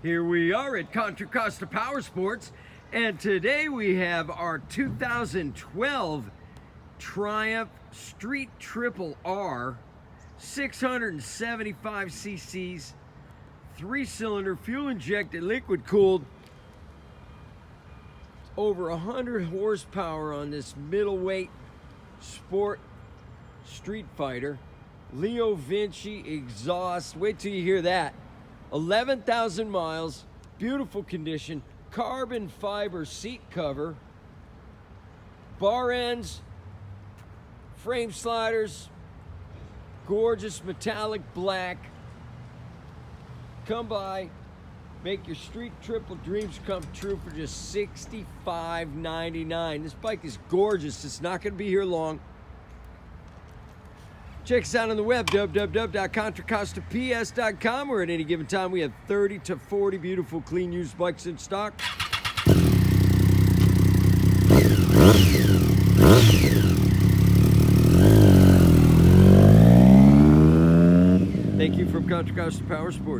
Here we are at Contra Costa Powersports, and today we have our 2012 Triumph Street Triple R, 675 cc's, 3-cylinder, fuel-injected, liquid-cooled, over 100 horsepower on this middleweight sport street fighter. Leo Vinci exhaust, wait till you hear that. 11,000 miles, beautiful condition, carbon fiber seat cover, bar ends, frame sliders, gorgeous metallic black. Come by, make your street triple dreams come true for just $65.99. This bike is gorgeous. It's not going to be here long. Check us out on the web, www.contracostaps.com, where at any given time we have 30 to 40 beautiful, clean, used bikes in stock. Thank you from Contra Costa Powersports.